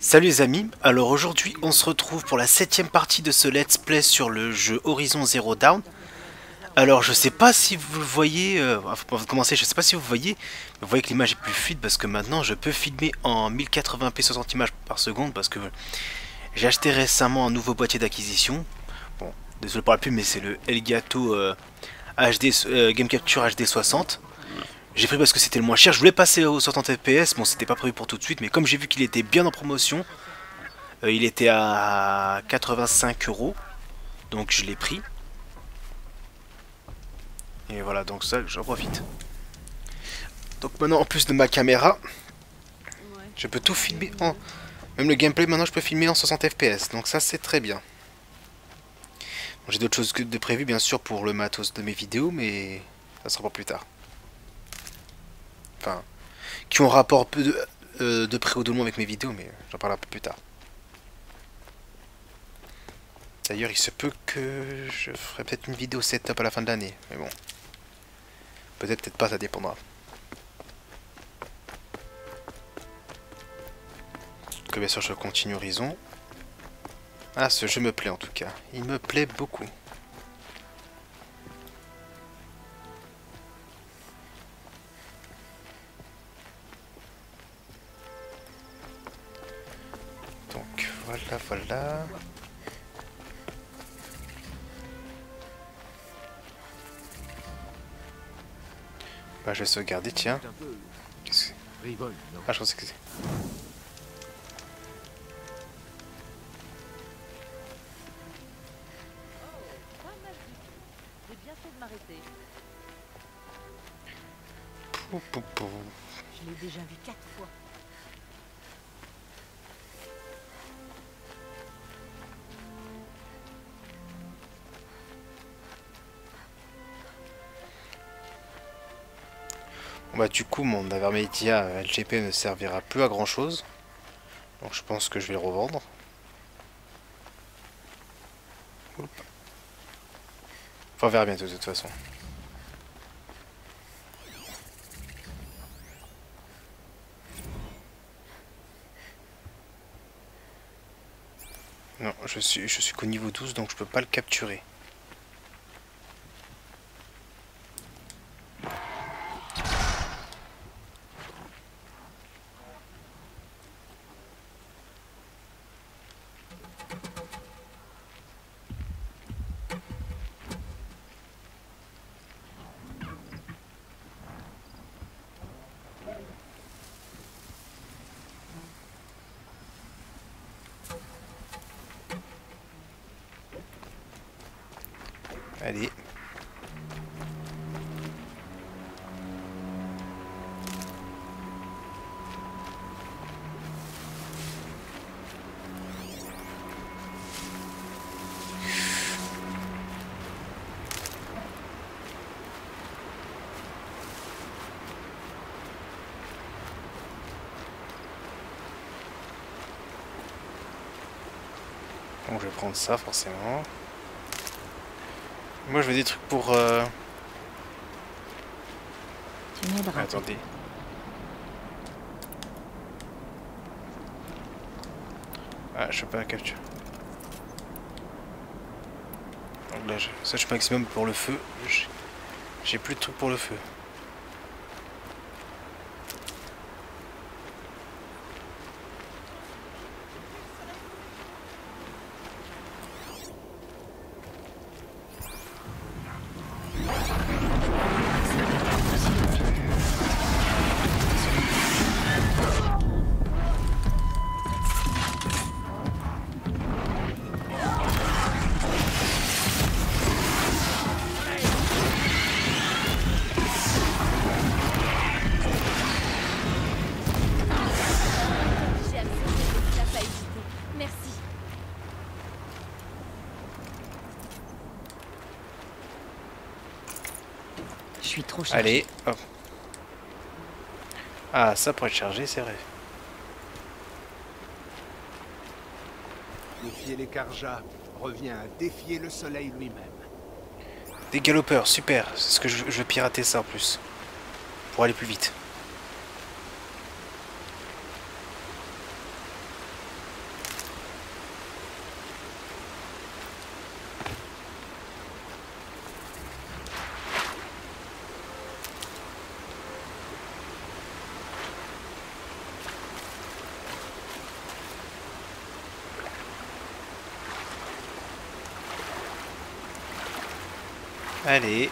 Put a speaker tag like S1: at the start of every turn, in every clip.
S1: Salut les amis, alors aujourd'hui on se retrouve pour la 7ème partie de ce let's play sur le jeu Horizon Zero Dawn. Alors je sais pas si vous le voyez, avant de commencer je sais pas si vous voyez, mais vous voyez que l'image est plus fluide parce que maintenant je peux filmer en 1080p 60 images par seconde parce que j'ai acheté récemment un nouveau boîtier d'acquisition. Bon, désolé pour la pub mais c'est le Elgato HD, Game Capture HD 60. J'ai pris parce que c'était le moins cher, je voulais passer aux 60 fps, bon c'était pas prévu pour tout de suite mais comme j'ai vu qu'il était bien en promotion, il était à 85 euros, donc je l'ai pris. Et voilà, donc ça, j'en profite. Donc maintenant, en plus de ma caméra, je peux tout filmer en... Même le gameplay, maintenant, je peux filmer en 60 fps, donc ça, c'est très bien. Bon, j'ai d'autres choses de prévues, bien sûr, pour le matos de mes vidéos, mais ça sera pour plus tard. Enfin, qui ont rapport peu de près ou de loin avec mes vidéos, mais j'en parlerai un peu plus tard. D'ailleurs, il se peut que je ferai peut-être une vidéo setup à la fin de l'année, mais bon. Peut-être pas, ça dépendra. Que bien sûr je continue Horizon. Ah, ce jeu me plaît en tout cas. Il me plaît beaucoup. Donc voilà. Bah je vais sauvegarder, tiens. Qu'est-ce que c'est? Ah, je pensais que c'est... Pou, pou, pou.
S2: Je l'ai déjà vu 4 fois.
S1: Bon, bah du coup mon Avermedia LGP ne servira plus à grand chose. Donc je pense que je vais le revendre. Enfin on verra bientôt de toute façon. Non, je suis qu'au niveau 12 donc je peux pas le capturer. Allez. Bon, je vais prendre ça forcément. Moi je veux des trucs pour...
S2: Tu m'aideras.
S1: Attendez. Ah, je peux pas la capturer. Donc là, je sache maximum pour le feu. J'ai plus de trucs pour le feu.
S2: J'ai accepté que tu n'as pas hésité. Merci. Je suis trop chargée.
S1: Allez, hop. Ah, ça pourrait être chargé, c'est vrai.
S3: Défier les Karja revient à défier le soleil lui-même.
S1: Des galopeurs, super. C'est ce que je veux pirater ça en plus. Pour aller plus vite. Allez.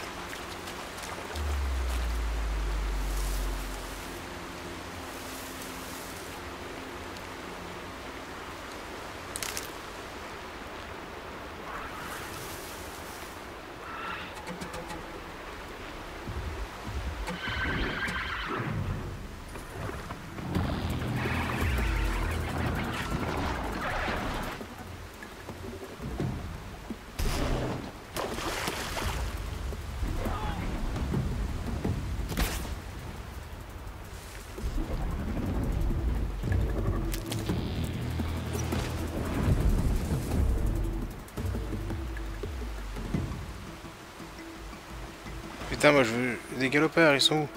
S1: Putain, moi je veux des galopeurs, ils sont où?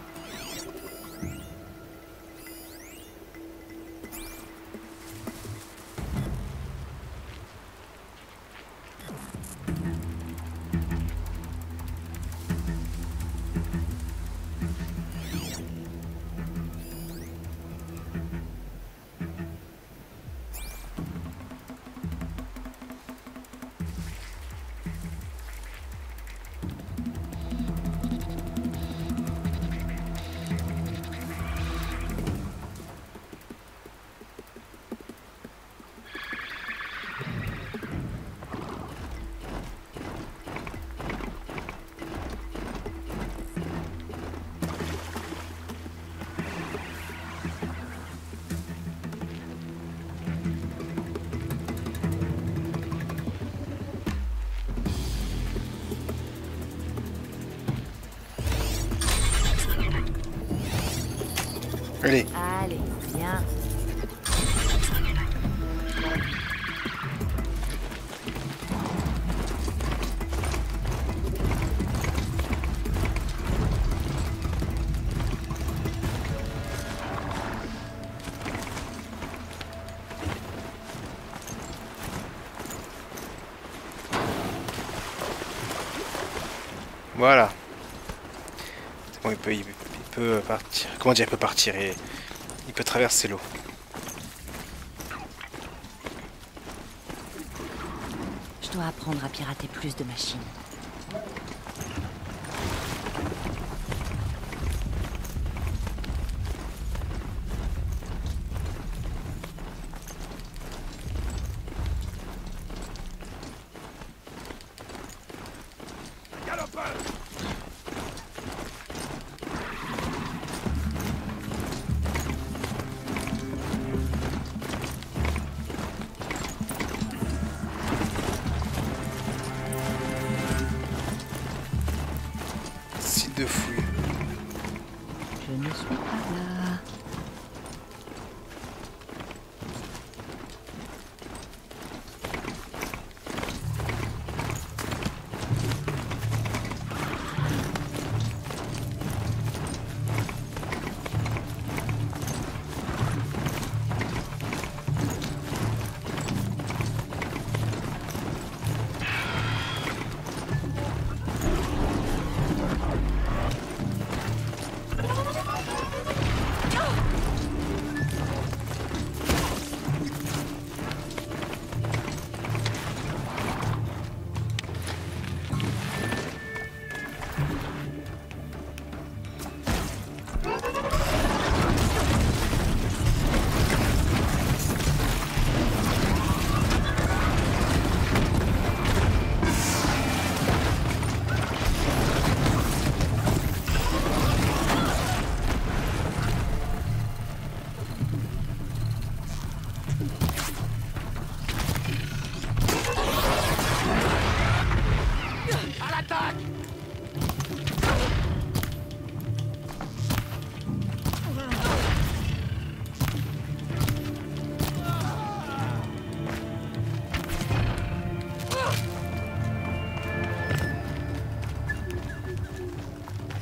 S1: Allez.
S2: Allez, viens.
S1: Voilà. C'est bon, il peut partir. Comment dire, il peut partir et il peut traverser l'eau.
S2: Je dois apprendre à pirater plus de machines.
S1: Site de fouille.
S2: Je ne suis pas là.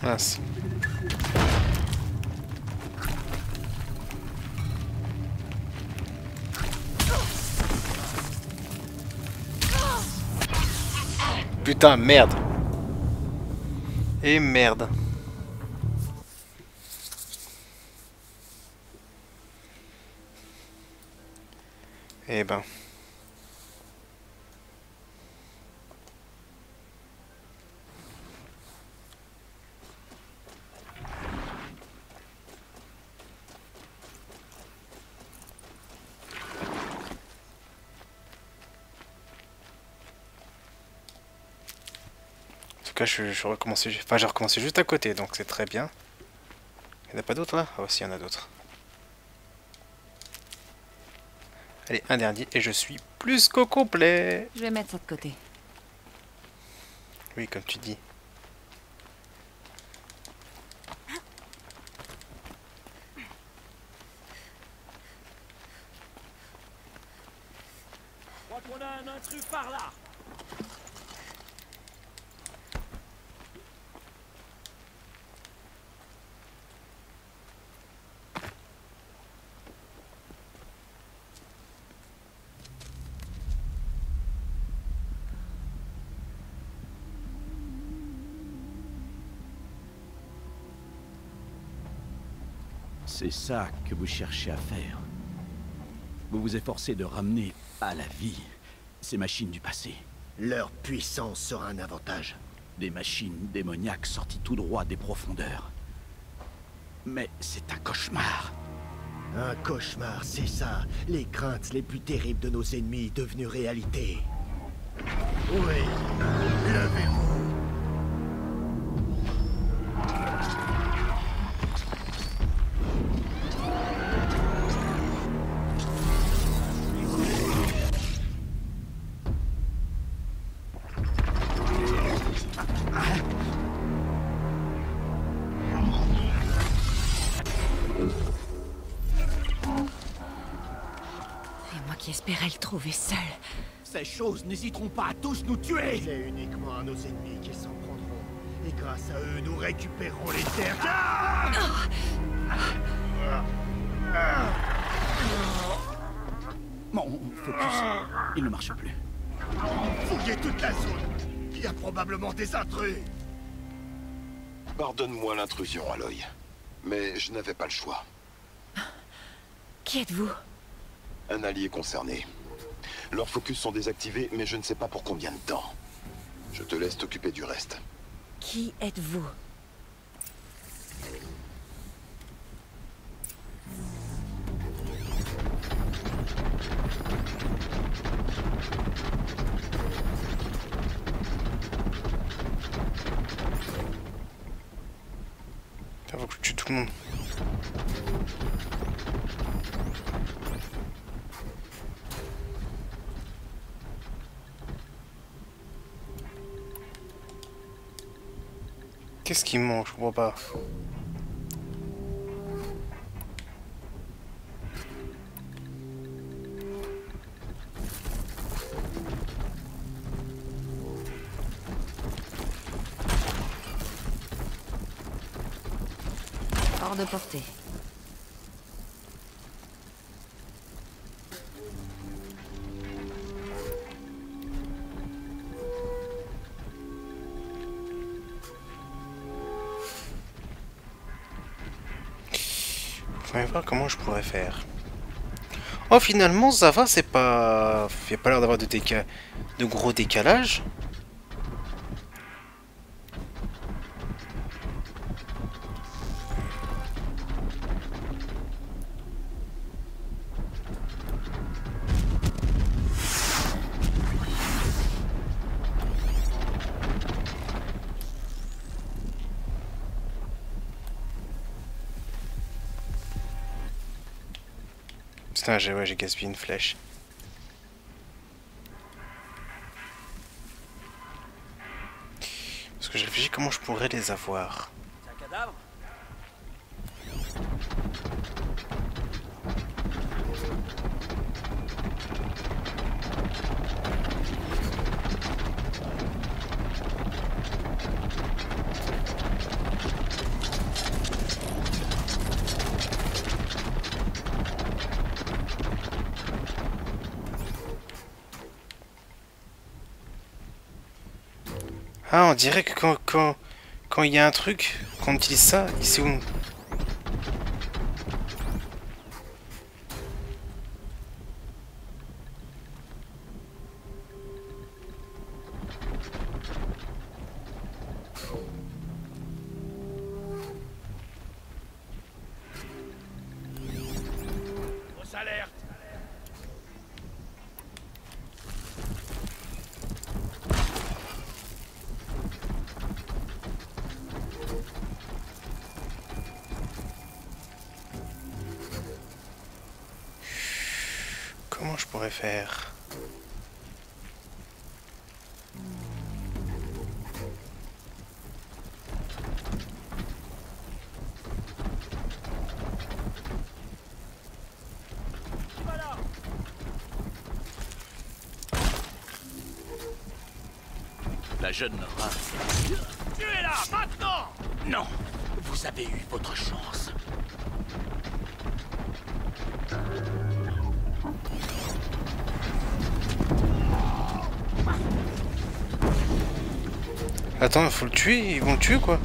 S1: Mince. Putain, merde. Et merde. Eh ben. cas, je recommençais, enfin, j'ai recommencé juste à côté, donc c'est très bien. Il n'y en a pas d'autres là? Ah, si, il y en a d'autres. Allez, un dernier, et je suis plus qu'au complet.
S2: Je vais mettre ça de côté.
S1: Oui, comme tu dis.
S4: Je crois qu'on a un intrus par là.
S5: C'est ça que vous cherchez à faire. Vous vous efforcez de ramener à la vie ces machines du passé.
S6: Leur puissance sera un avantage.
S5: Des machines démoniaques sorties tout droit des profondeurs. Mais c'est un cauchemar.
S6: Un cauchemar, c'est ça. Les craintes les plus terribles de nos ennemis devenues réalité. Oui, levez-vous.
S2: Et moi qui espérais le trouver seul.
S5: Ces choses n'hésiteront pas à tous nous tuer.
S6: C'est uniquement à nos ennemis qu'ils s'en prendront. Et grâce à eux, nous récupérerons les terres.
S5: Mon focus, il ne marche plus.
S6: Fouillez toute la zone. Il y a probablement des intrus.
S7: Pardonne-moi l'intrusion, Aloy. Mais je n'avais pas le choix.
S2: Qui êtes-vous?
S7: Un allié concerné. Leurs focus sont désactivés, mais je ne sais pas pour combien de temps. Je te laisse t'occuper du reste.
S2: Qui êtes-vous?
S1: Ça faut que je tue tout le monde. Qu'est-ce qu'il mange? Je comprends pas.
S2: Hors de portée.
S1: Faudrait voir comment je pourrais faire. Oh, finalement, ça va, c'est pas... Il n'y a pas l'air d'avoir de gros décalage. Putain, j'ai gaspillé une flèche. Parce que j'ai réfléchi comment je pourrais les avoir.
S4: C'est un cadavre?
S1: Ah, on dirait que quand il y a un truc, qu'on utilise ça, ici où...
S4: Grosse alerte!
S1: pourrais faire?
S5: La jeune rat.
S4: Tuez-la, maintenant!
S5: Non, vous avez eu votre chance.
S1: Attends, il faut le tuer, ils vont le tuer quoi?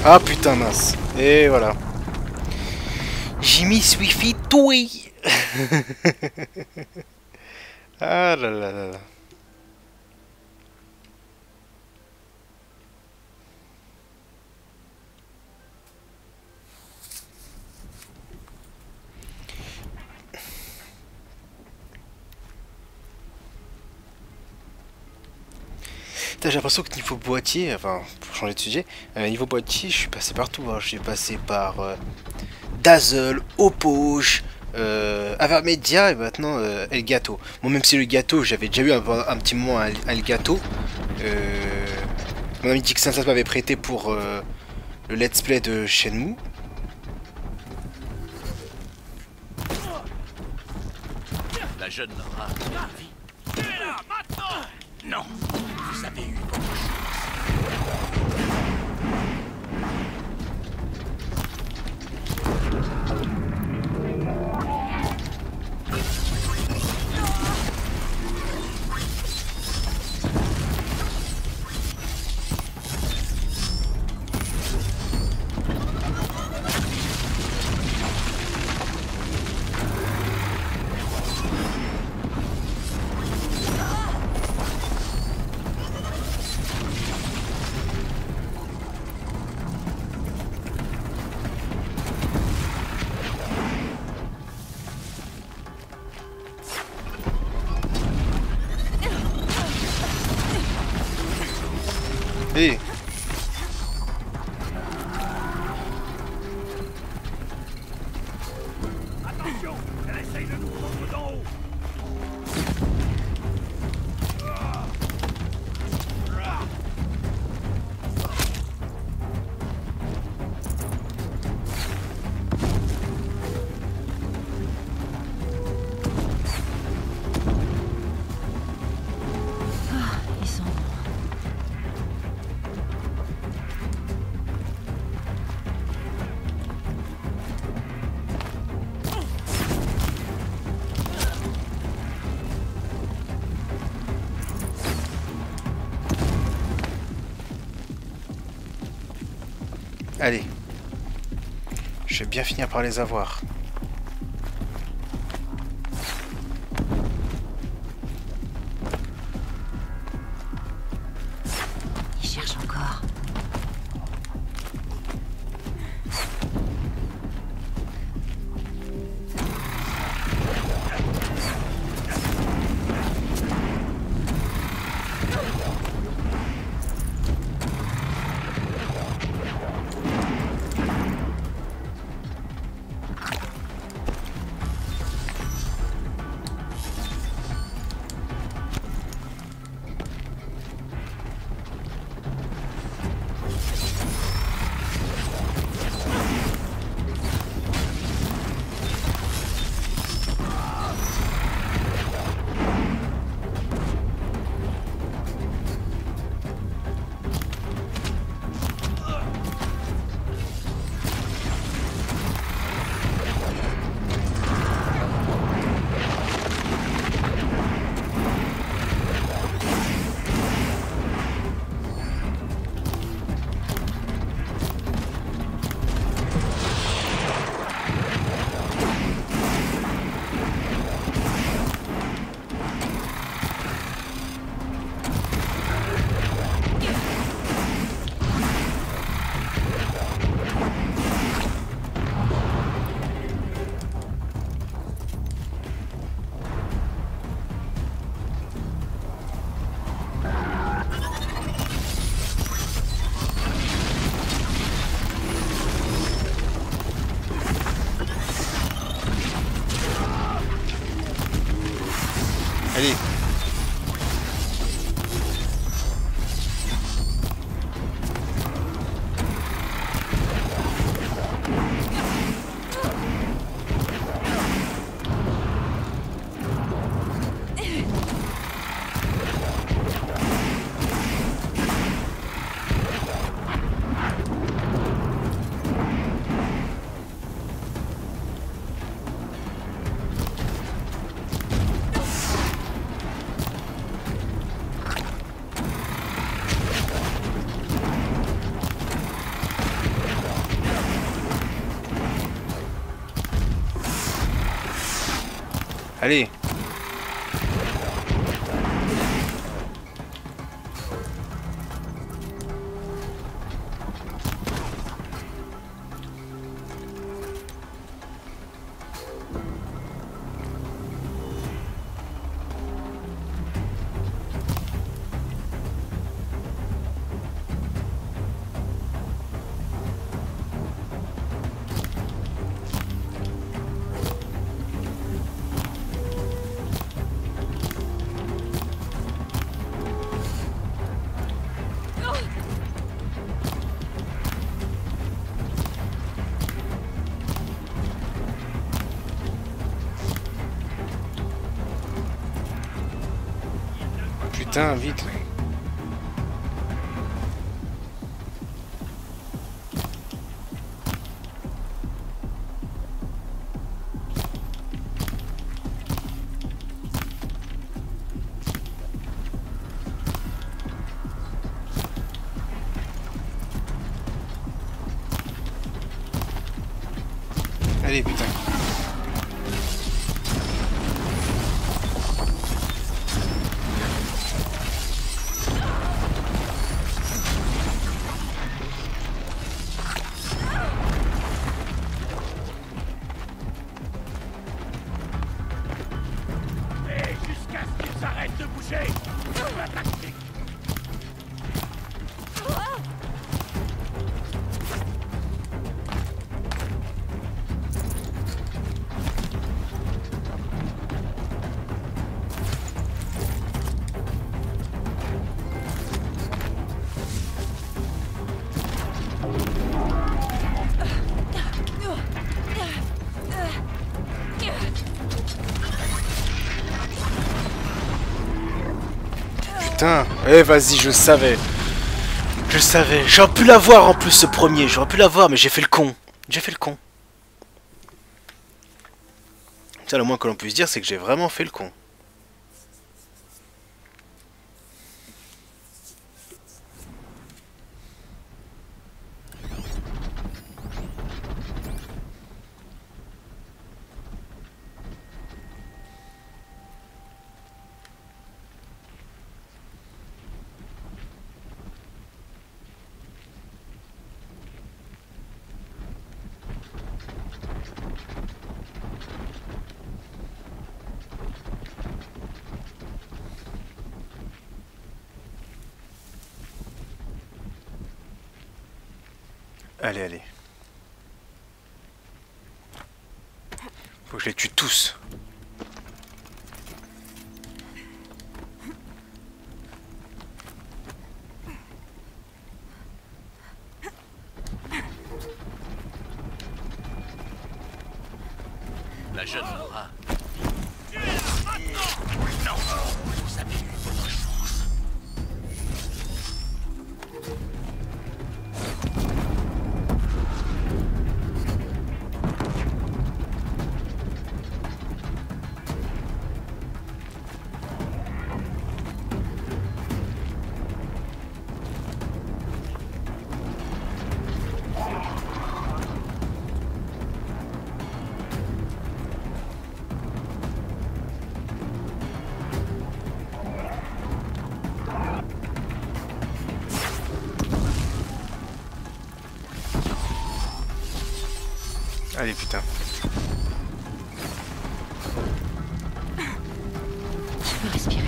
S1: Ah putain mince. Et voilà. J'ai mis Swift oui. Ah là là là là. J'ai l'impression que niveau boîtier, enfin pour changer de sujet, niveau boîtier je suis passé partout, hein. Je suis passé par Dazzle, Opoge, Avermedia et maintenant Elgato. Bon même si le gâteau, j'avais déjà eu un petit moment à Elgato. Mon ami Dixon ça m'avait prêté pour le let's play de Shenmue.
S5: La jeune rat.
S4: Tuez-la, maintenant!
S5: Non, vous avez eu votre
S1: Hey.
S4: Attention, elle essaye de nous prendre d'en haut!
S2: Ils sont bons.
S1: Allez. Je vais bien finir par les avoir.
S2: Ils cherchent encore.
S1: Allez. Putain, vite. Allez, putain.
S4: Et jusqu'à ce qu'ils arrêtent de bouger. La tactique.
S1: Putain, eh vas-y, je savais. Je savais. J'aurais pu l'avoir en plus ce premier. J'aurais pu l'avoir, mais j'ai fait le con. J'ai fait le con. Ça, le moins que l'on puisse dire, c'est que j'ai vraiment fait le con. Allez, allez. Faut que je les tue tous.
S5: La jeune Laura.
S1: Allez, putain.
S2: Je peux respirer.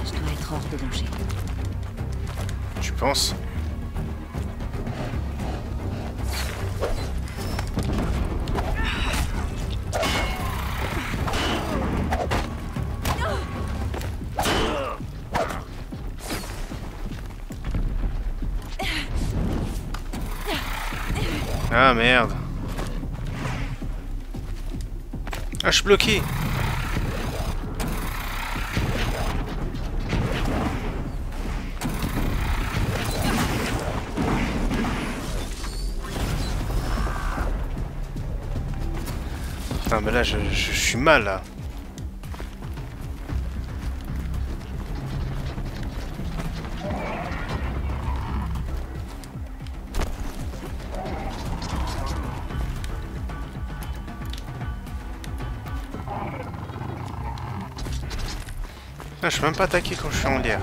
S2: Je dois être hors de danger.
S1: Tu penses? Ah merde. Ah, je suis bloqué. Putain, mais là, je suis mal, là. Ah, je peux même pas attaquer quand je suis en l'air.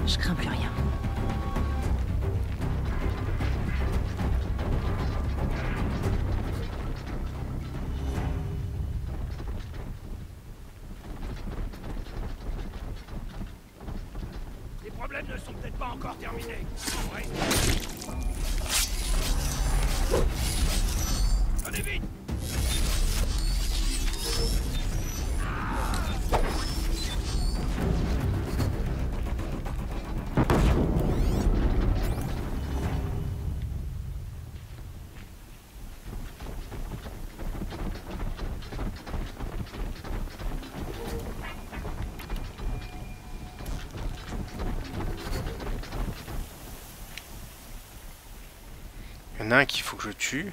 S2: Je crains plus rien.
S4: Les problèmes ne sont peut-être pas encore terminés. Ouais. Allez vite!
S1: Il y en a un qu'il faut que je tue.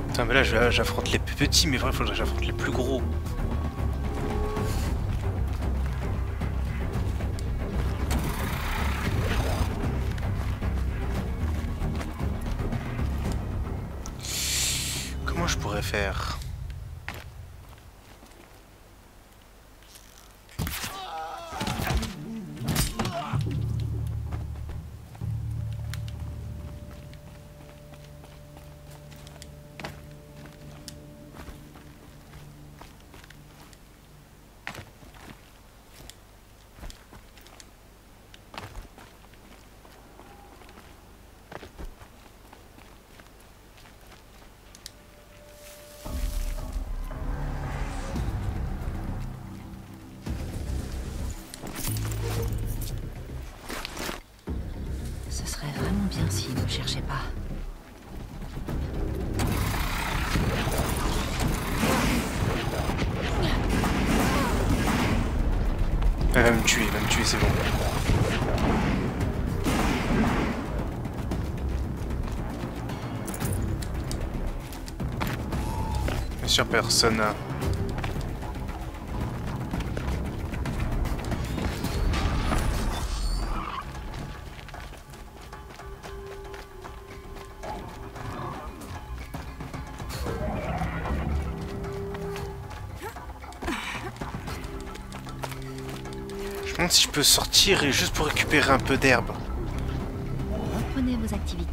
S1: Putain, mais là j'affronte les plus petits, mais vraiment, il faudrait que j'affronte les plus gros. Comment je pourrais faire?
S2: Ce serait vraiment bien s'il ne me cherchait pas.
S1: Elle va me tuer, c'est bon. Bien sûr, personne. Je me demande si je peux sortir et juste pour récupérer un peu d'herbe.
S2: Reprenez vos activités.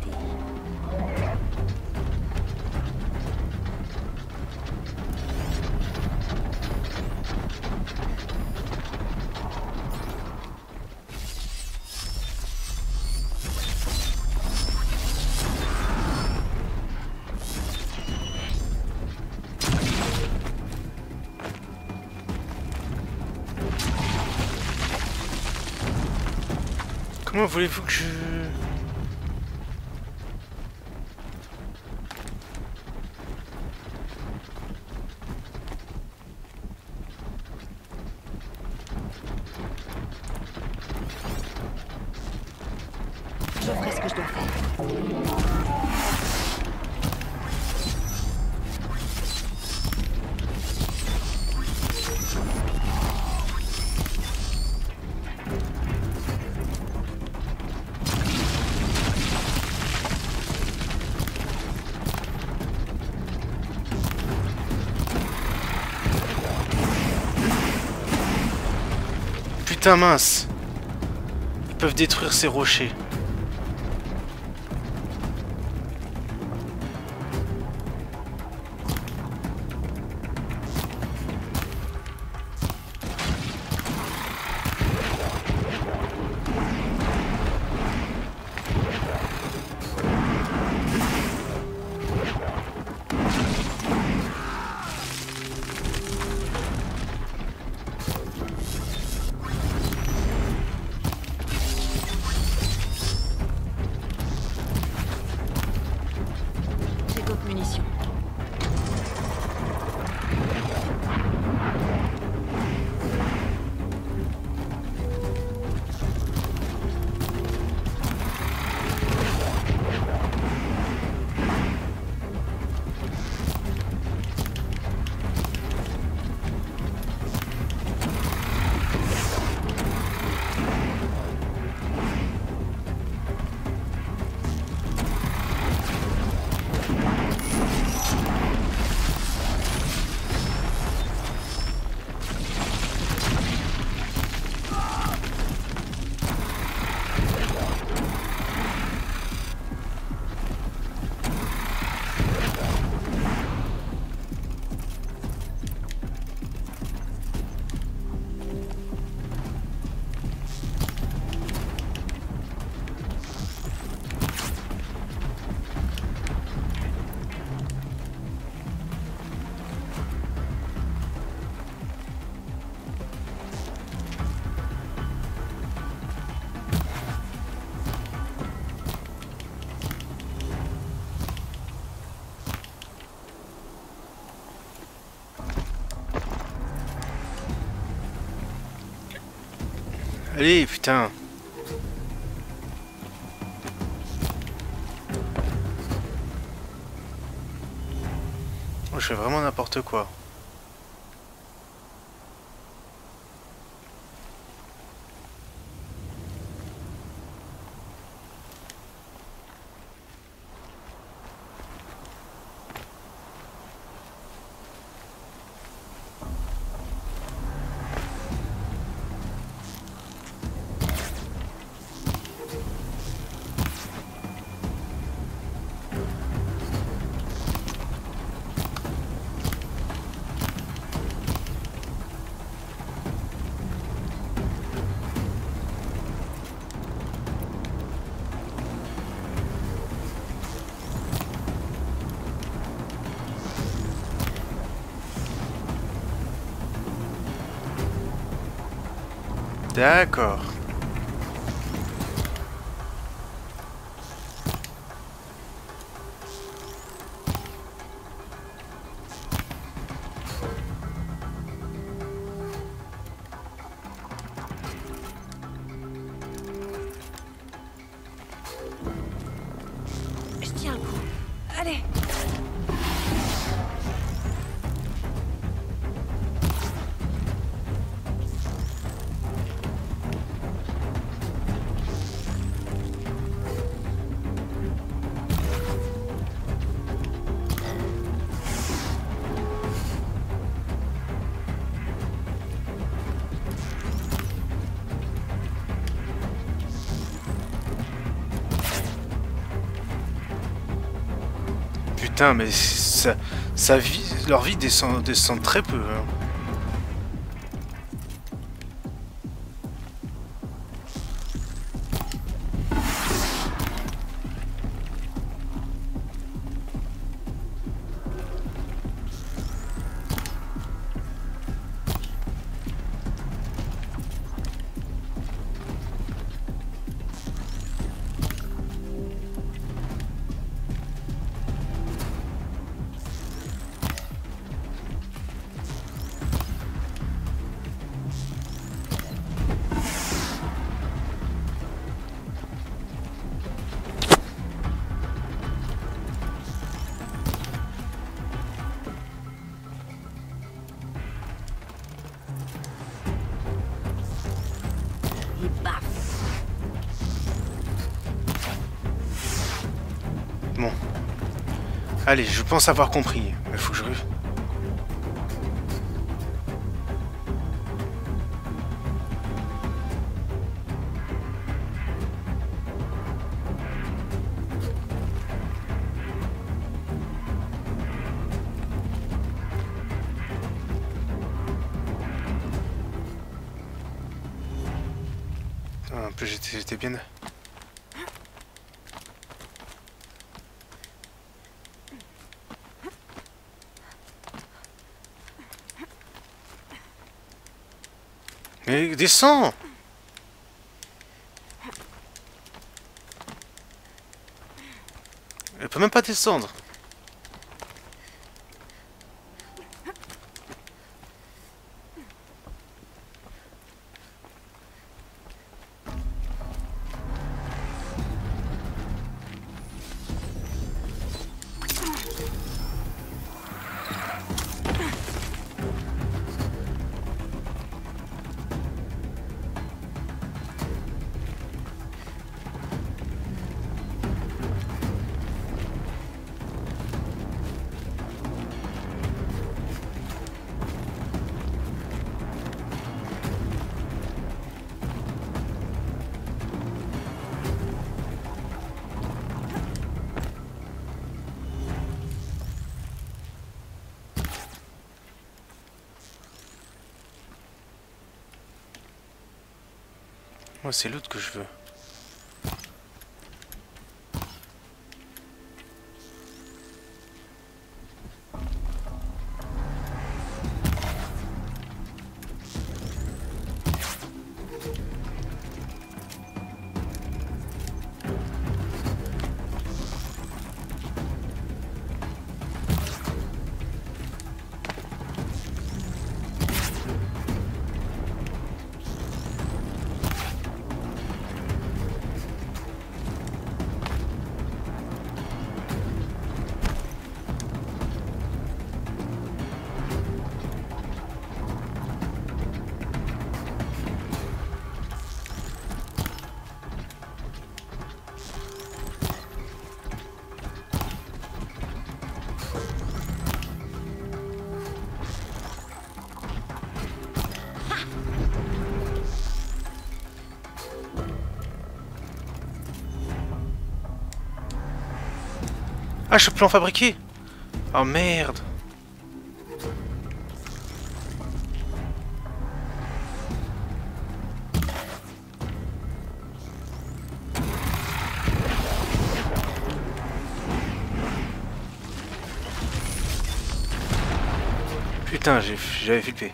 S1: Comment voulez-vous que je...
S2: Je ferai ce que je dois faire.
S1: Putain mince. Ils peuvent détruire ces rochers.
S2: J'ai d'autres munitions.
S1: Allez, putain. Oh, je fais vraiment n'importe quoi. D'accord.
S2: Je tiens un coup. Allez.
S1: Putain, mais ça vie, leur vie descend très peu. Hein. Allez, je pense avoir compris. Il faut que je... Ah, un peu, j'étais bien... Mais descends! Elle peut même pas descendre. Moi, c'est l'autre que je veux. Ah, je peux en fabriquer. Oh merde. Putain, j'avais flippé.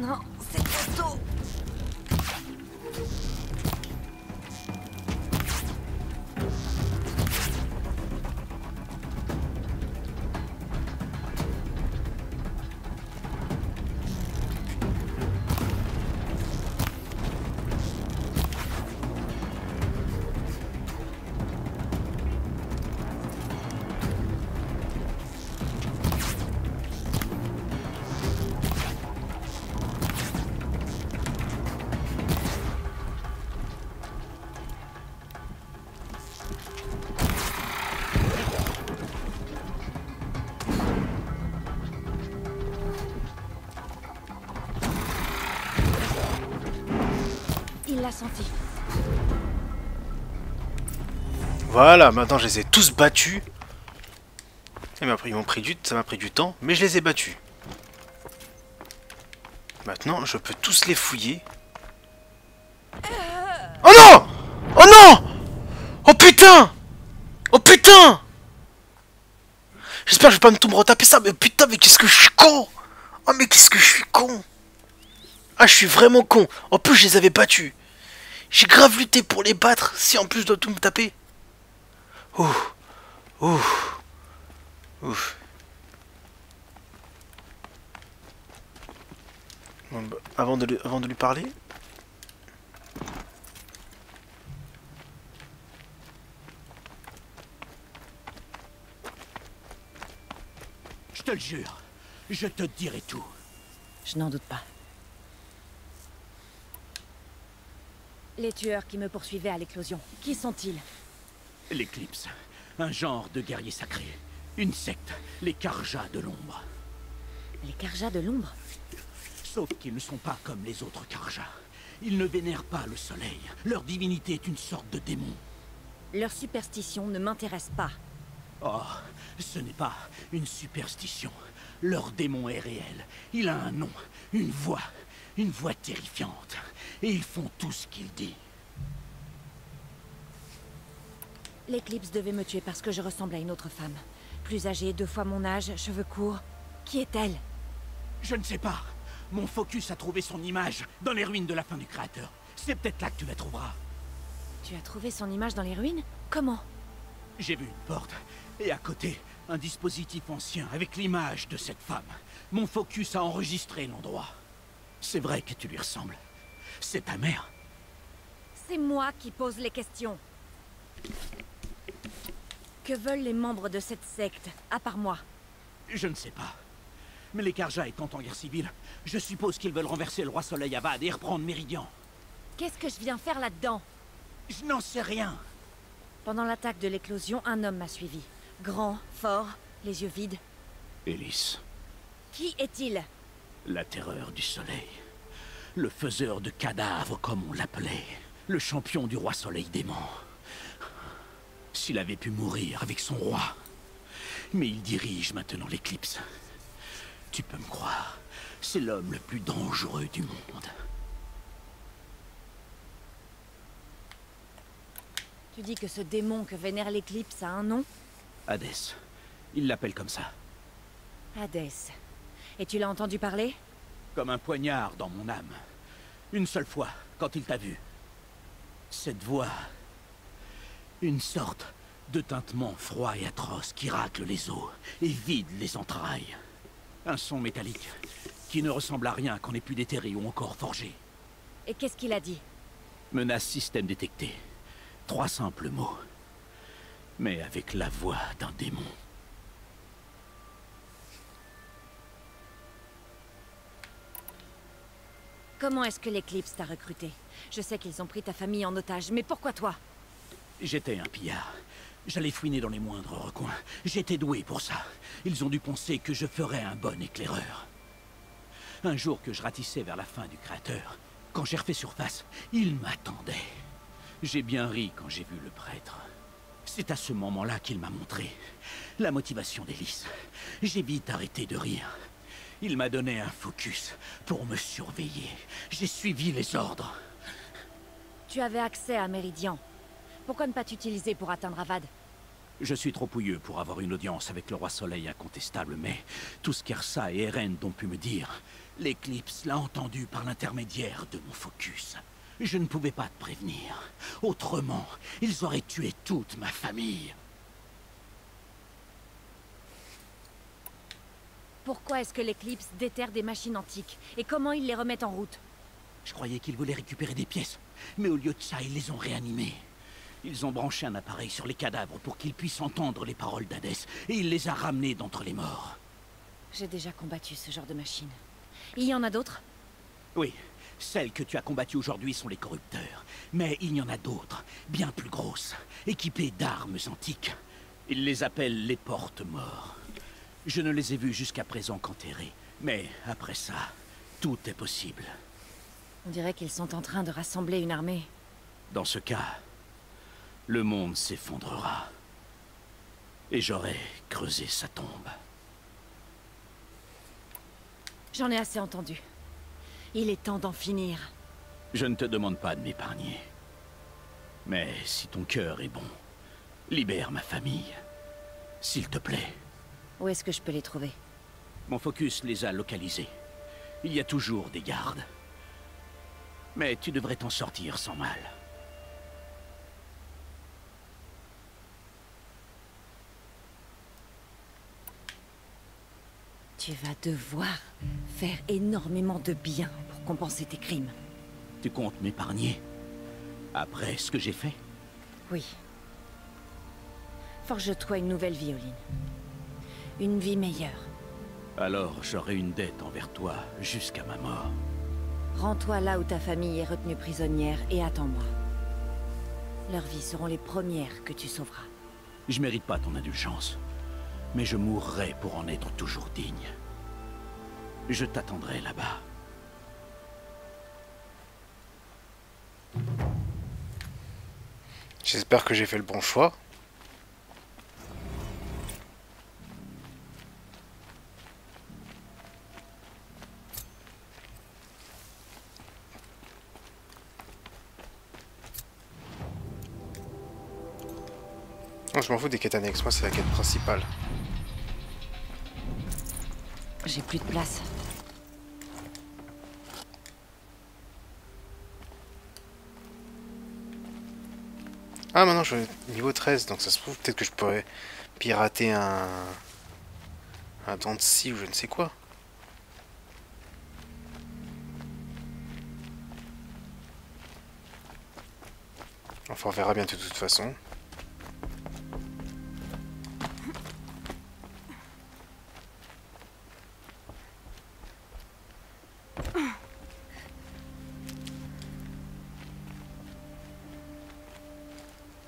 S2: Non, c'est trop tôt. Il l'a senti.
S1: Voilà, maintenant je les ai tous battus. Ça m'a pris du temps, mais je les ai battus. Maintenant, je peux tous les fouiller. Oh non! Oh non! Oh putain! Oh putain! J'espère que je vais pas me tout me retaper ça, mais putain, mais qu'est-ce que je suis con! Oh mais qu'est-ce que je suis con! Ah, je suis vraiment con. En plus, je les avais battus. J'ai grave lutté pour les battre, si en plus je dois tout me taper. Ouf. Ouf. Ouf. Bon, bah, avant de lui parler...
S5: Je te le jure, je te dirai tout.
S8: Je n'en doute pas. Les tueurs qui me poursuivaient à l'éclosion, qui sont-ils?
S5: L'Éclipse, un genre de guerrier sacré. Une secte, les Karjas de l'ombre.
S8: Les Karjas de l'ombre?
S5: Sauf qu'ils ne sont pas comme les autres Karjas. Ils ne vénèrent pas le soleil. Leur divinité est une sorte de démon.
S8: Leur superstition ne m'intéresse pas.
S5: Oh, ce n'est pas une superstition. Leur démon est réel. Il a un nom, une voix terrifiante. Et ils font tout ce qu'il dit.
S8: L'Éclipse devait me tuer parce que je ressemble à une autre femme. Plus âgée, 2 fois mon âge, cheveux courts. Qui est-elle?
S5: Je ne sais pas. Mon focus a trouvé son image dans les ruines de la fin du Créateur. C'est peut-être là que tu la trouveras.
S8: Tu as trouvé son image dans les ruines? Comment?
S5: J'ai vu une porte, et à côté, un dispositif ancien avec l'image de cette femme. Mon focus a enregistré l'endroit. C'est vrai que tu lui ressembles. C'est ta mère.
S8: C'est moi qui pose les questions. Que veulent les membres de cette secte, à part moi?
S5: Je ne sais pas. Mais les Karjas étant en guerre civile, je suppose qu'ils veulent renverser le roi Soleil Avad et reprendre Méridian.
S8: Qu'est-ce que je viens faire là-dedans?
S5: Je n'en sais rien.
S8: Pendant l'attaque de l'éclosion, un homme m'a suivi. Grand, fort, les yeux vides.
S5: Élise,
S8: Qui est-il?
S5: la terreur du soleil. Le faiseur de cadavres, comme on l'appelait. Le champion du roi Soleil démon. S'il avait pu mourir avec son roi. Mais il dirige maintenant l'Éclipse. Tu peux me croire, c'est l'homme le plus dangereux du monde.
S8: Tu dis que ce démon que vénère l'Éclipse a un nom?
S5: Hadès. Il l'appelle comme ça.
S8: Hadès. Et tu l'as entendu parler?
S5: Comme un poignard dans mon âme. Une seule fois, quand il t'a vu. Cette voix... Une sorte de tintement froid et atroce qui racle les os et vide les entrailles. Un son métallique qui ne ressemble à rien qu'on ait pu déterrer ou encore forger.
S8: Et qu'est-ce qu'il a dit?
S5: Menace système détecté. 3 simples mots. Mais avec la voix d'un démon.
S8: Comment est-ce que l'Éclipse t'a recruté? Je sais qu'ils ont pris ta famille en otage, mais pourquoi toi?
S5: J'étais un pillard. J'allais fouiner dans les moindres recoins. J'étais doué pour ça. Ils ont dû penser que je ferais un bon éclaireur. Un jour que je ratissais vers la fin du Créateur, quand j'ai refait surface, ils m'attendaient. J'ai bien ri quand j'ai vu le prêtre. C'est à ce moment-là qu'il m'a montré la motivation d'Élise. J'ai vite arrêté de rire. Il m'a donné un focus pour me surveiller. J'ai suivi les ordres.
S8: Tu avais accès à Méridian. Pourquoi ne pas t'utiliser pour atteindre Avad?
S5: Je suis trop pouilleux pour avoir une audience avec le roi Soleil incontestable, mais tout ce qu'Ersa et Eren ont pu me dire, l'Éclipse l'a entendu par l'intermédiaire de mon focus. Je ne pouvais pas te prévenir. Autrement, ils auraient tué toute ma famille.
S8: Pourquoi est-ce que l'Éclipse déterre des machines antiques? Et comment ils les remettent en route?
S5: Je croyais qu'ils voulaient récupérer des pièces, mais au lieu de ça, ils les ont réanimées. Ils ont branché un appareil sur les cadavres pour qu'ils puissent entendre les paroles d'Hadès, et il les a ramenés d'entre les morts.
S8: J'ai déjà combattu ce genre de machine. Il y en a d'autres?
S5: Oui, celles que tu as combattues aujourd'hui sont les corrupteurs. Mais il y en a d'autres, bien plus grosses, équipées d'armes antiques. Ils les appellent les porte-morts. Je ne les ai vues jusqu'à présent qu'enterrées. Mais après ça, tout est possible.
S8: On dirait qu'ils sont en train de rassembler une armée.
S5: Dans ce cas, le monde s'effondrera. Et j'aurai creusé sa tombe.
S8: J'en ai assez entendu. Il est temps d'en finir.
S5: Je ne te demande pas de m'épargner. Mais si ton cœur est bon, libère ma famille. S'il te plaît.
S8: Où est-ce que je peux les trouver?
S5: Mon focus les a localisés. Il y a toujours des gardes. Mais tu devrais t'en sortir sans mal.
S8: Tu vas devoir faire énormément de bien pour compenser tes crimes.
S5: Tu comptes m'épargner? Après ce que j'ai fait?
S8: Oui. Forge-toi une nouvelle vie, Olin. Une vie meilleure.
S5: Alors j'aurai une dette envers toi jusqu'à ma mort.
S8: Rends-toi là où ta famille est retenue prisonnière et attends-moi. Leurs vies seront les premières que tu sauveras.
S5: Je mérite pas ton indulgence, mais je mourrai pour en être toujours digne. Je t'attendrai là-bas.
S1: J'espère que j'ai fait le bon choix. Non, je m'en fous des quêtes annexes, moi c'est la quête principale.
S8: J'ai plus de place.
S1: Ah maintenant je suis niveau 13, donc ça se trouve peut-être que je pourrais pirater un dent de scie ou je ne sais quoi. Enfin on verra bien de toute façon.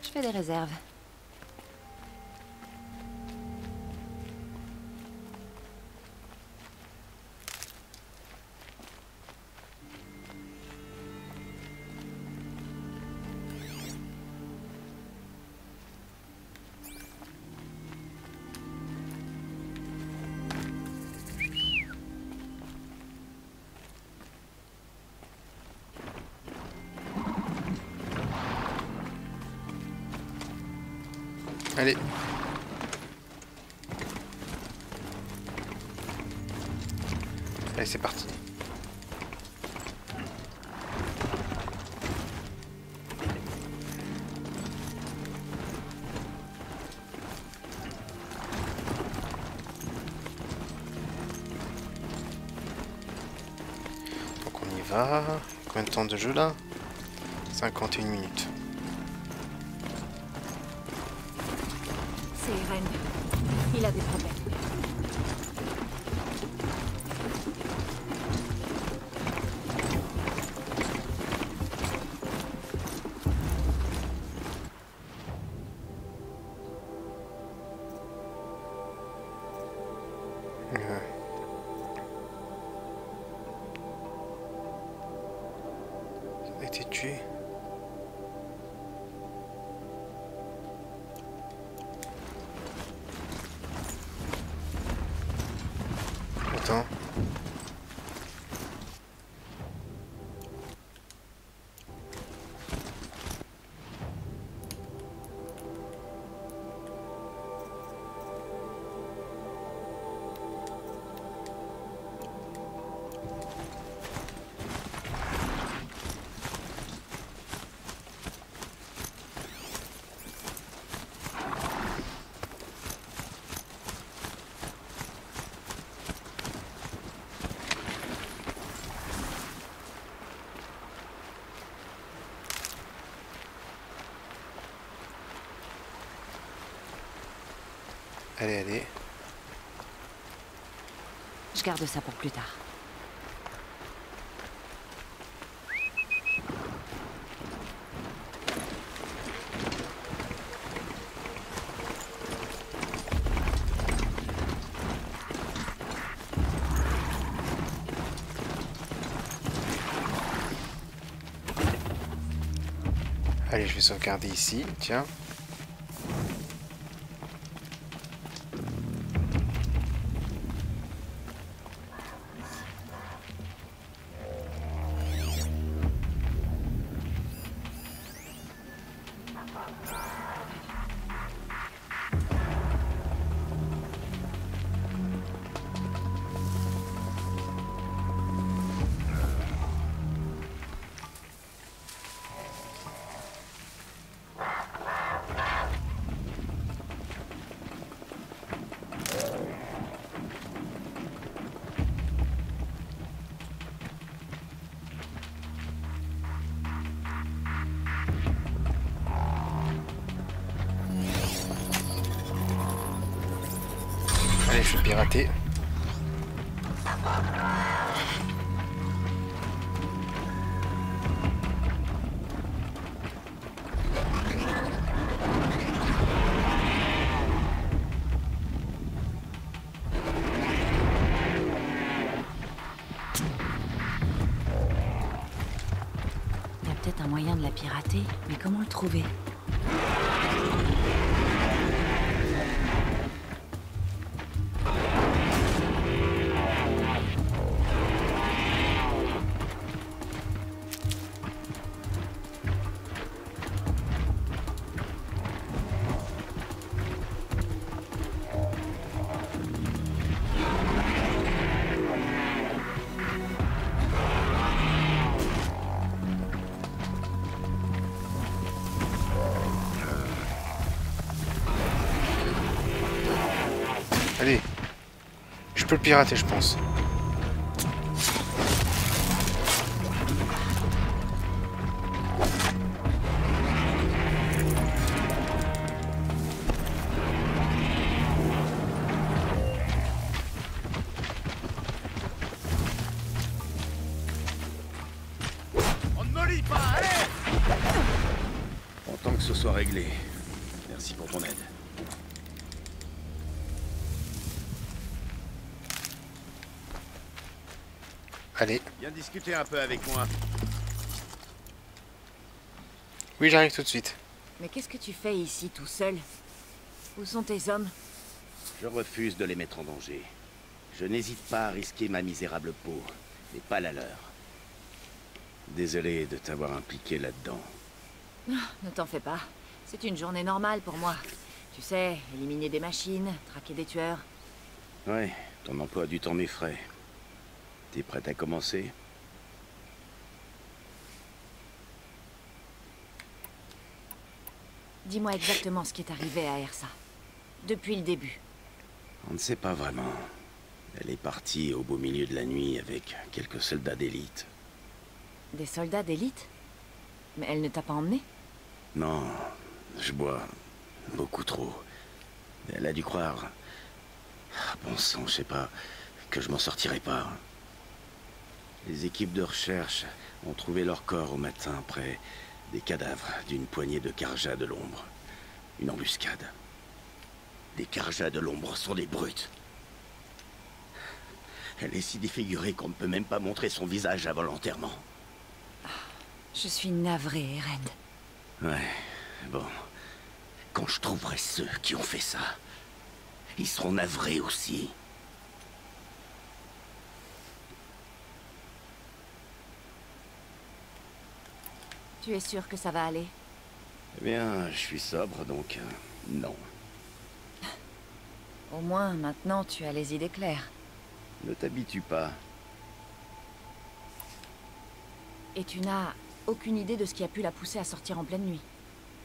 S8: Je fais des réserves.
S1: Allez. Allez, c'est parti. Donc on y va. Combien de temps de jeu là? 51 minutes.
S8: C'est Eren. Il a des problèmes.
S1: Il a été tué. Attends. Allez, allez.
S8: Je garde ça pour plus tard.
S1: Allez, je vais sauvegarder ici, tiens. Allez, je vais pirater.
S8: Il y a peut-être un moyen de la pirater, mais comment le trouver?
S1: Allez. Je peux le pirater, je pense.
S4: On ne me lit pas, allez!
S5: Content que ce soit réglé. Merci pour ton aide.
S1: Allez.
S4: Viens discuter un peu avec moi.
S1: Oui, j'arrive tout de suite.
S8: Mais qu'est-ce que tu fais ici, tout seul? Où sont tes hommes?
S9: Je refuse de les mettre en danger. Je n'hésite pas à risquer ma misérable peau, mais pas la leur. Désolé de t'avoir impliqué là-dedans.
S8: Ne t'en fais pas. C'est une journée normale pour moi. Tu sais, éliminer des machines, traquer des tueurs.
S9: Ouais, ton emploi du temps m'effraie. T'es prête à commencer?
S8: Dis-moi exactement ce qui est arrivé à Ersa. Depuis le début.
S9: On ne sait pas vraiment. Elle est partie au beau milieu de la nuit avec quelques soldats d'élite.
S8: Des soldats d'élite? Mais elle ne t'a pas emmené?
S9: Non, je bois beaucoup trop. Elle a dû croire... Ah, bon sang, je sais pas, que je m'en sortirais pas. Les équipes de recherche ont trouvé leur corps au matin près des cadavres d'une poignée de Carja de l'ombre. Une embuscade. Les Carja de l'ombre sont des brutes. Elle est si défigurée qu'on ne peut même pas montrer son visage involontairement.
S8: Je suis navrée, Eren.
S9: Ouais, bon. Quand je trouverai ceux qui ont fait ça, ils seront navrés aussi.
S8: Tu es sûr que ça va aller?
S9: Eh bien, je suis sobre, donc non.
S8: Au moins, maintenant, tu as les idées claires.
S9: Ne t'habitue pas.
S8: Et tu n'as aucune idée de ce qui a pu la pousser à sortir en pleine nuit?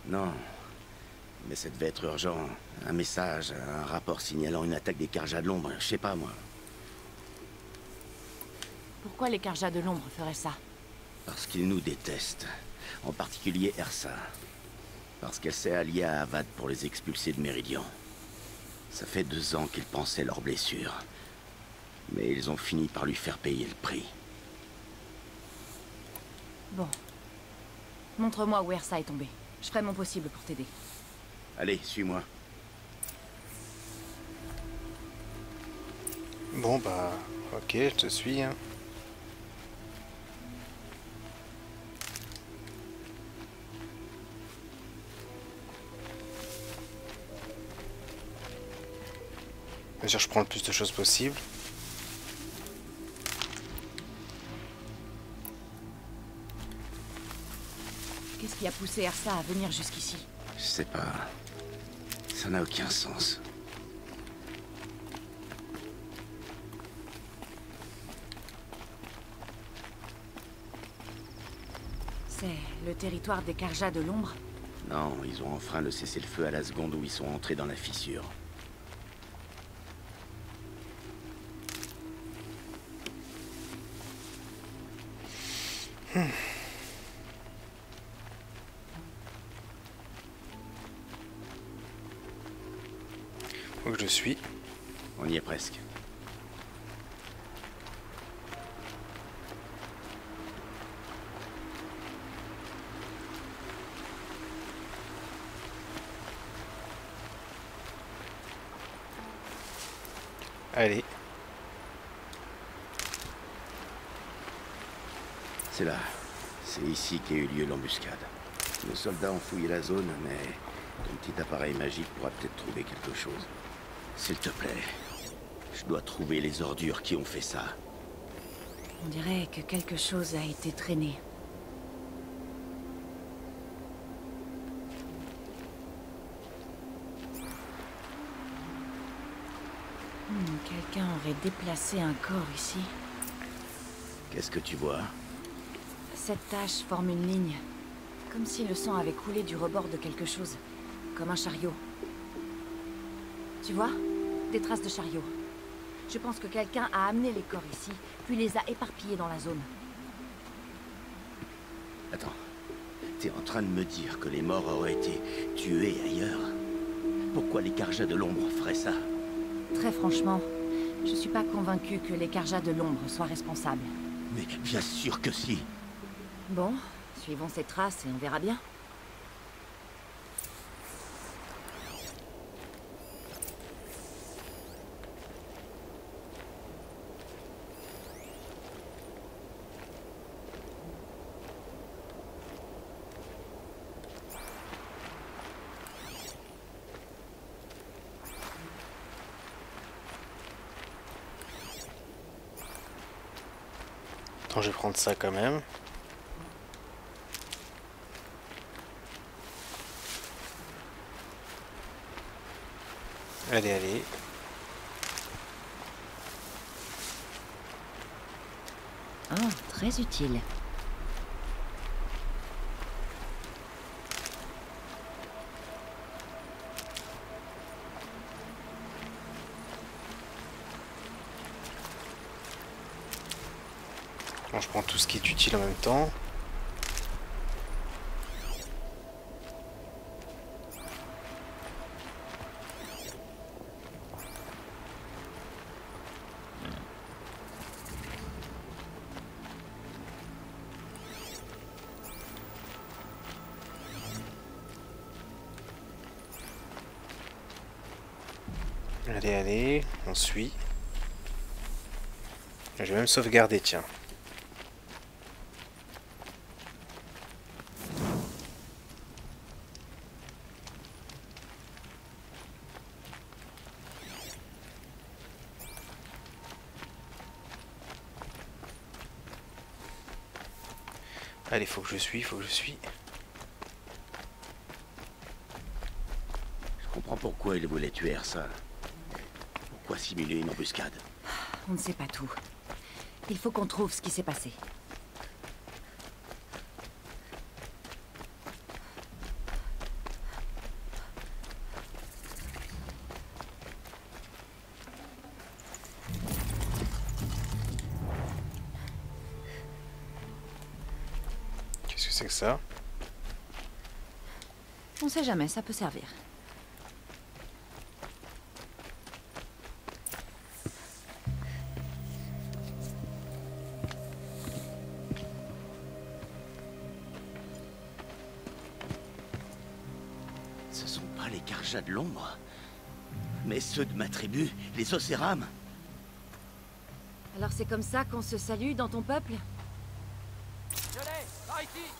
S9: Non. Mais ça devait être urgent. Un message, un rapport signalant une attaque des Carja de l'ombre, je sais pas moi.
S8: Pourquoi les Carja de l'ombre feraient ça?
S9: Parce qu'ils nous détestent. En particulier Ersa. Parce qu'elle s'est alliée à Avad pour les expulser de Méridian. Ça fait 2 ans qu'ils pensaient leurs blessures. Mais ils ont fini par lui faire payer le prix.
S8: Bon. Montre-moi où Ersa est tombée. Je ferai mon possible pour t'aider.
S9: Allez, suis-moi.
S1: Bon bah, ok, je te suis. Hein. Bien sûr, je prends le plus de choses possible.
S8: Qu'est-ce qui a poussé Ersa à venir jusqu'ici?
S9: Je sais pas. Ça n'a aucun sens.
S8: C'est le territoire des Carjas de l'ombre?
S9: Non, ils ont enfreint le cessez-le-feu à la seconde où ils sont entrés dans la fissure.
S1: Où je suis.
S9: On y est presque.
S1: Allez.
S9: C'est là. C'est ici qu'a eu lieu l'embuscade. Nos soldats ont fouillé la zone, mais ton petit appareil magique pourra peut-être trouver quelque chose. S'il te plaît, je dois trouver les ordures qui ont fait ça.
S8: On dirait que quelque chose a été traîné. Quelqu'un aurait déplacé un corps ici.
S9: Qu'est-ce que tu vois?
S8: Cette tache forme une ligne. Comme si le sang avait coulé du rebord de quelque chose. Comme un chariot. Tu vois? Des traces de chariot. Je pense que quelqu'un a amené les corps ici, puis les a éparpillés dans la zone.
S9: Attends. T'es en train de me dire que les morts auraient été tués ailleurs? Pourquoi les Carjas de l'ombre feraient ça?
S8: Très franchement, je suis pas convaincue que les Carjas de l'ombre soient responsables.
S9: Mais bien sûr que si.
S8: Bon, suivons ces traces et on verra bien.
S1: Attends, je vais prendre ça quand même. Allez, allez.
S8: Oh, très utile.
S1: Bon, je prends tout ce qui est utile en même temps. Allez, allez, on suit. Je vais même sauvegarder, tiens. Allez, faut que je suis, faut que je suis.
S9: Je comprends pourquoi il voulait tuer Ersa. Pourquoi simuler une embuscade?
S8: On ne sait pas tout. Il faut qu'on trouve ce qui s'est passé.
S1: Qu'est-ce que c'est que ça?
S8: On sait jamais, ça peut servir.
S9: Ce sont pas les Carjas de l'ombre, mais ceux de ma tribu, les Océrames.
S8: Alors c'est comme ça qu'on se salue dans ton peuple?
S4: Je l'ai, par ici.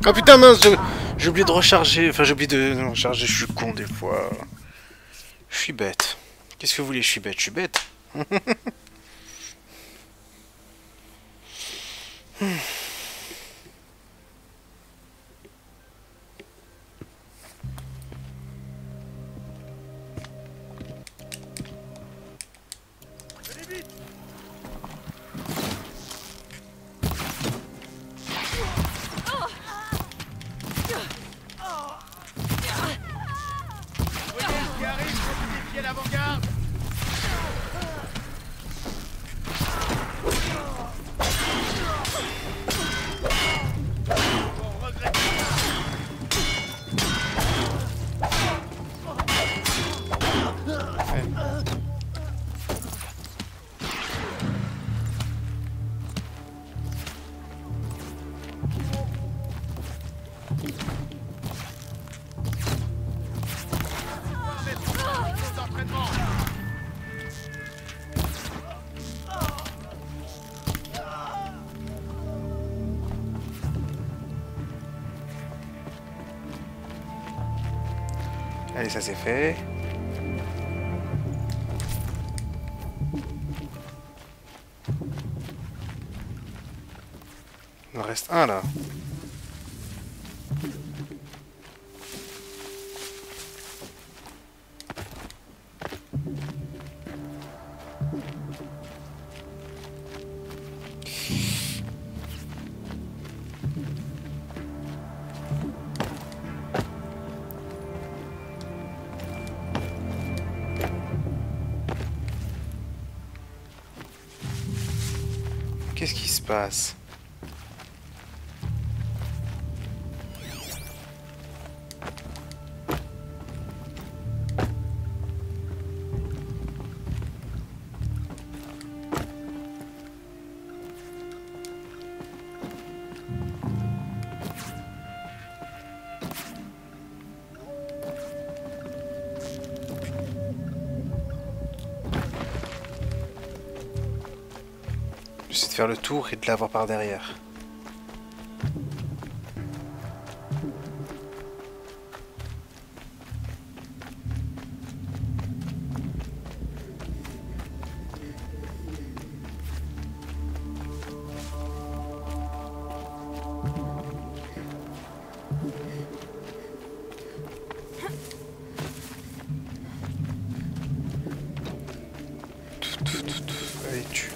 S1: Ah putain mince, j'ai oublié de recharger. Enfin j'ai oublié de recharger, je suis con des fois. Je suis bête. Qu'est-ce que vous voulez, je suis bête, je suis bête.
S4: Qui arrive pour défier l'avant-garde.
S1: Allez, ça c'est fait. Il en reste un là. Qu'est-ce qui se passe? J'essaie de faire le tour et de l'avoir par derrière. Allez, tuer.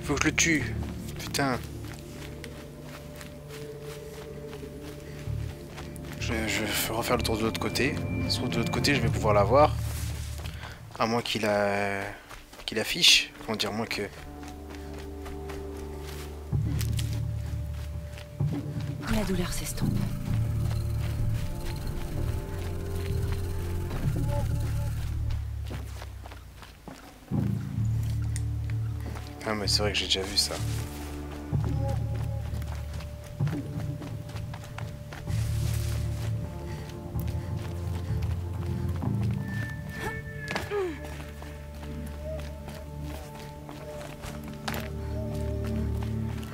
S1: Faut que je le tue. Putain. Je vais refaire le tour de l'autre côté. Ça se trouve de l'autre côté, je vais pouvoir l'avoir. À moins qu'il affiche. Comment dire, moins que...
S8: Quand la douleur s'estompe.
S1: Ah mais c'est vrai que j'ai déjà vu ça.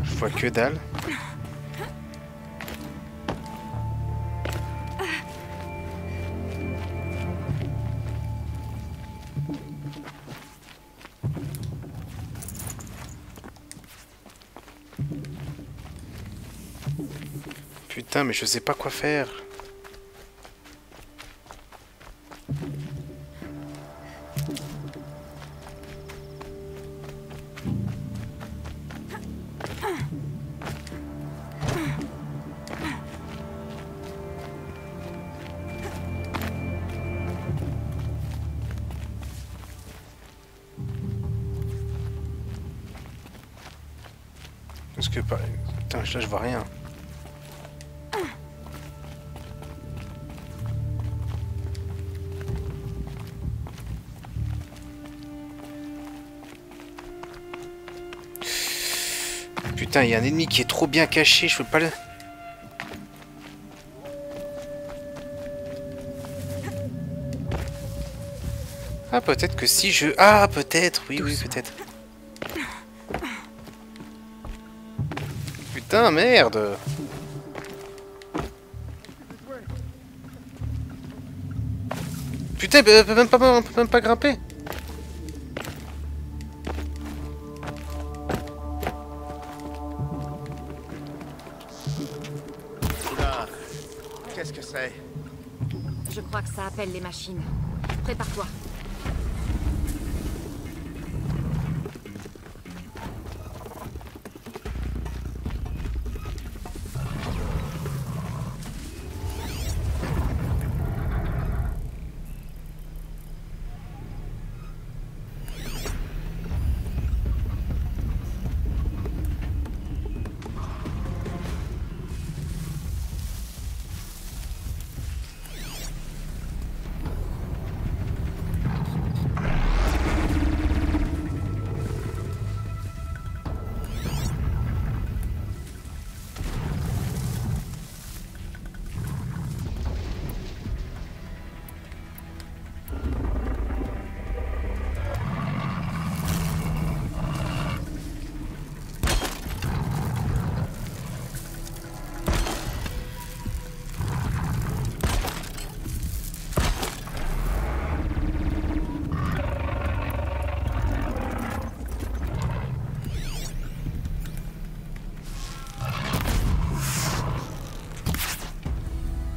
S1: Je vois que dalle. Putain, mais je sais pas quoi faire. Parce que... Putain, là je vois rien. Putain, il y a un ennemi qui est trop bien caché, je peux pas le... Ah, peut-être que si je... Ah, peut-être, oui, peut-être. putain, merde. Putain, on peut même pas grimper.
S3: Oula, qu'est-ce que c'est?
S8: Je crois que ça appelle les machines. Prépare-toi.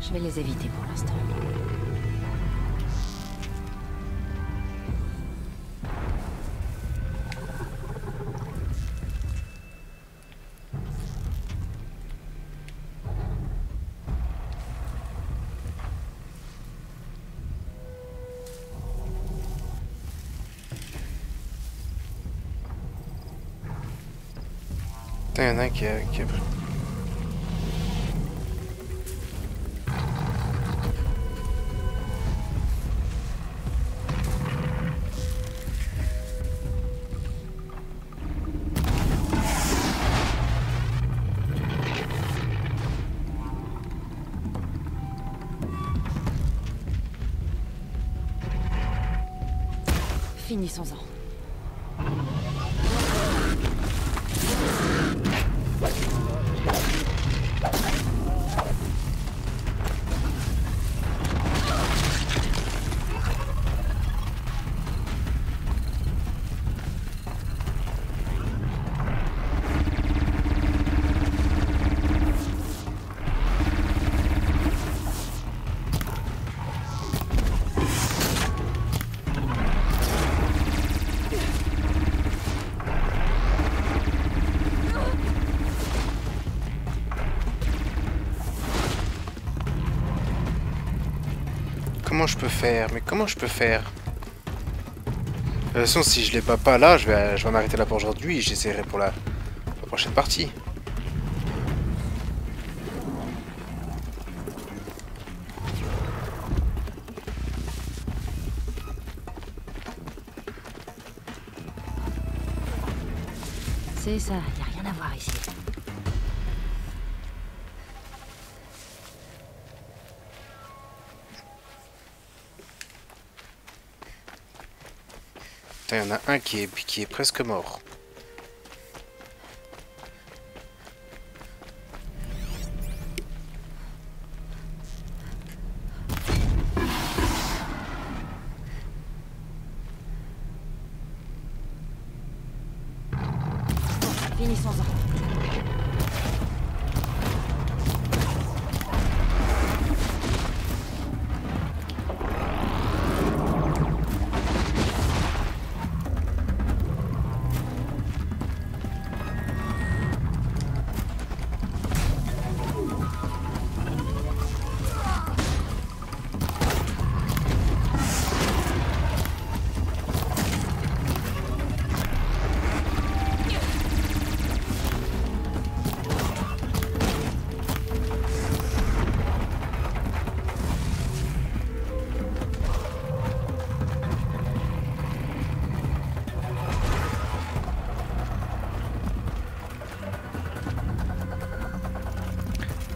S8: Je vais les éviter pour l'instant.
S1: Putain, y'en a un qui a...
S8: Finissons-en.
S1: Comment je peux faire? Mais comment je peux faire? De toute façon, si je les bats pas là, je vais m'arrêter là pour aujourd'hui et j'essaierai pour la prochaine partie.
S8: C'est ça, y a rien à voir ici.
S1: Putain, y en a un qui est presque mort.
S8: Finissons-en.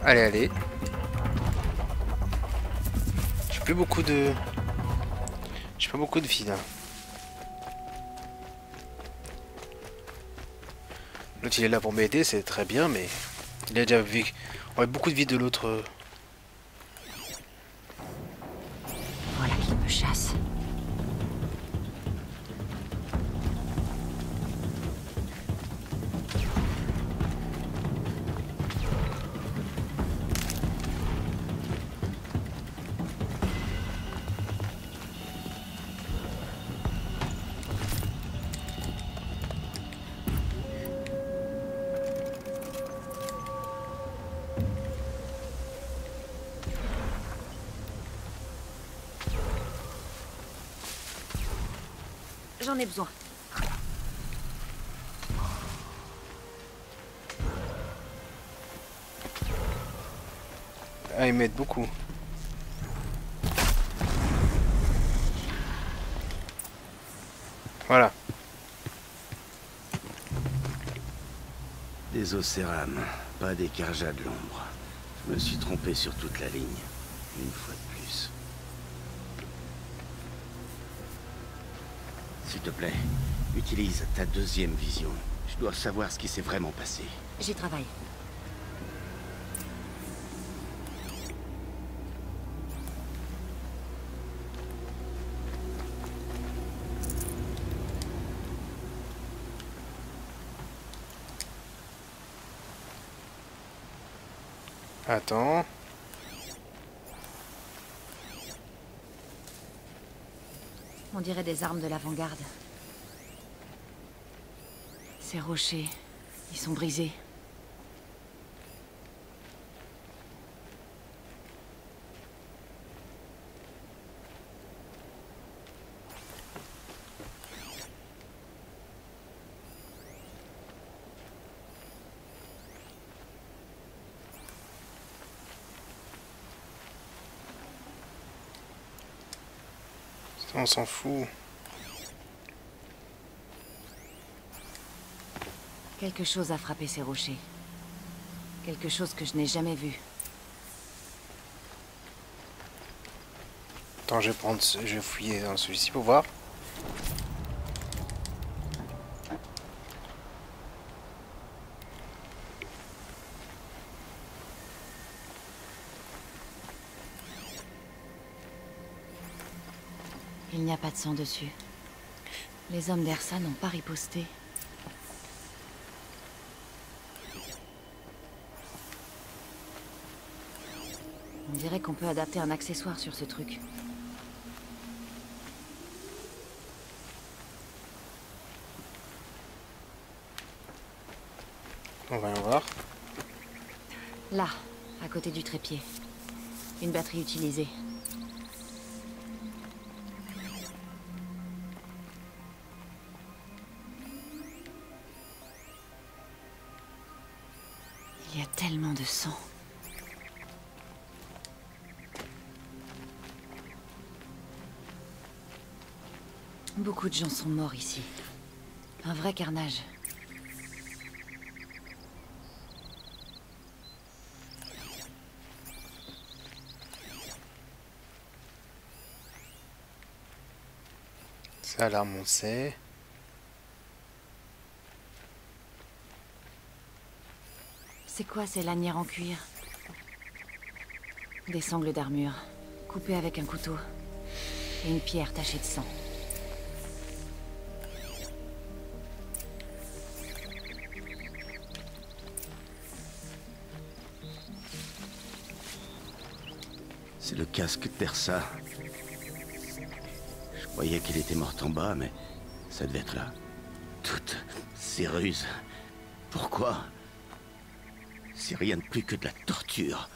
S1: Allez, allez. J'ai plus beaucoup de... J'ai pas beaucoup de vie là. L'autre il est là pour m'aider, c'est très bien, mais... Il a déjà vu ouais, beaucoup de vie de l'autre.
S8: Voilà qui me chasse. J'en ai besoin.
S1: Ah, ils m'aident beaucoup. Voilà.
S9: Des Océranes, pas des Carja de l'ombre. Je me suis trompé sur toute la ligne. Une fois de plus. S'il te plaît, utilise ta deuxième vision. Je dois savoir ce qui s'est vraiment passé.
S8: J'y travaille.
S1: Attends.
S8: On dirait des armes de l'avant-garde. Ces rochers, ils sont brisés.
S1: On s'en fout.
S8: Quelque chose a frappé ces rochers. Quelque chose que je n'ai jamais vu.
S1: Attends, je vais fouiller dans celui-ci pour voir.
S8: Il n'y a pas de sang dessus. Les hommes d'Ersa n'ont pas riposté. On dirait qu'on peut adapter un accessoire sur ce truc.
S1: On va en voir.
S8: Là, à côté du trépied. Une batterie utilisée. Il y a tellement de sang. Beaucoup de gens sont morts ici. Un vrai carnage.
S1: Ça, l'arme, on sait.
S8: C'est quoi ces lanières en cuir? Des sangles d'armure, coupées avec un couteau. Et une pierre tachée de sang.
S9: C'est le casque d'Ersa. Je croyais qu'il était mort en bas, mais ça devait être là. Toutes ces ruses. Pourquoi? C'est rien de plus que de la torture.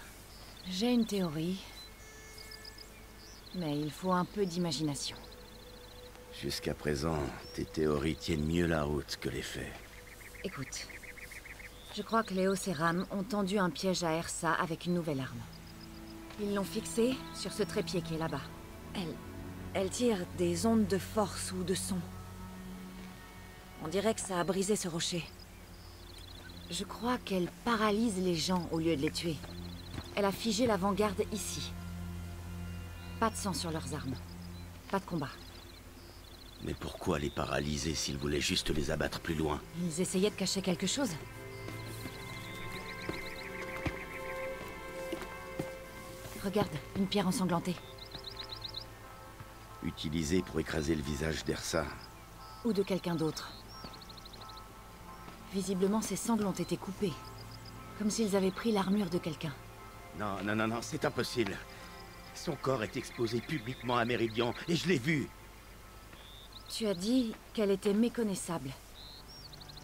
S8: J'ai une théorie. Mais il faut un peu d'imagination.
S9: Jusqu'à présent, tes théories tiennent mieux la route que les faits.
S8: Écoute. Je crois que les Océranes ont tendu un piège à Ersa avec une nouvelle arme. Ils l'ont fixée sur ce trépied qui est là-bas. Elle tire des ondes de force ou de son. On dirait que ça a brisé ce rocher. Je crois qu'elle paralyse les gens au lieu de les tuer. Elle a figé l'avant-garde ici. Pas de sang sur leurs armes. Pas de combat.
S9: Mais pourquoi les paralyser s'ils voulaient juste les abattre plus loin?
S8: Ils essayaient de cacher quelque chose. Regarde, une pierre ensanglantée.
S9: Utilisé pour écraser le visage d'Ersa.
S8: Ou de quelqu'un d'autre. Visiblement, ses sangles ont été coupées. Comme s'ils avaient pris l'armure de quelqu'un.
S9: Non, non, non, non, c'est impossible. Son corps est exposé publiquement à Méridian, et je l'ai vu.
S8: Tu as dit qu'elle était méconnaissable.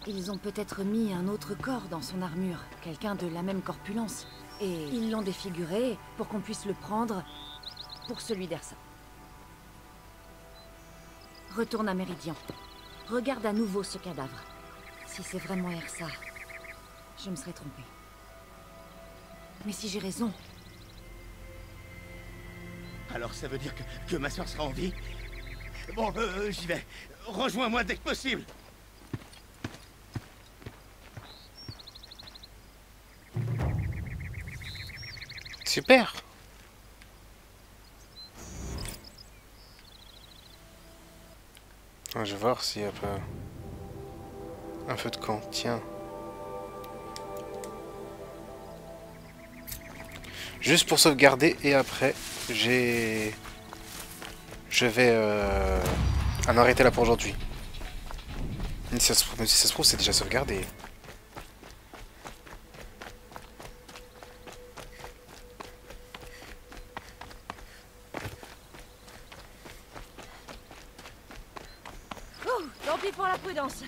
S8: Ils ont peut-être mis un autre corps dans son armure, quelqu'un de la même corpulence. Et ils l'ont défiguré pour qu'on puisse le prendre pour celui d'Ersa. Retourne à Méridian. Regarde à nouveau ce cadavre. Si c'est vraiment Ersa, je me serais trompée. Mais si j'ai raison...
S9: Alors ça veut dire que ma soeur sera en vie? Bon, j'y vais. Rejoins-moi dès que possible.
S1: Super. Je vais voir s'il y a pas un feu de camp. Tiens. Juste pour sauvegarder et après je vais en arrêter là pour aujourd'hui. Même si ça se trouve c'est déjà sauvegardé.
S8: Tant pis pour la prudence.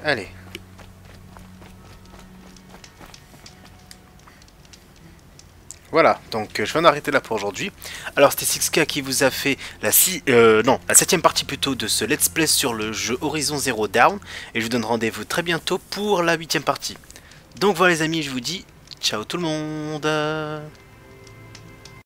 S1: Allez. Voilà, donc je vais en arrêter là pour aujourd'hui. Alors c'était 6K qui vous a fait la 7ème partie plutôt de ce let's play sur le jeu Horizon Zero Dawn. Et je vous donne rendez-vous très bientôt pour la 8ème partie. Donc voilà les amis, je vous dis ciao tout le monde.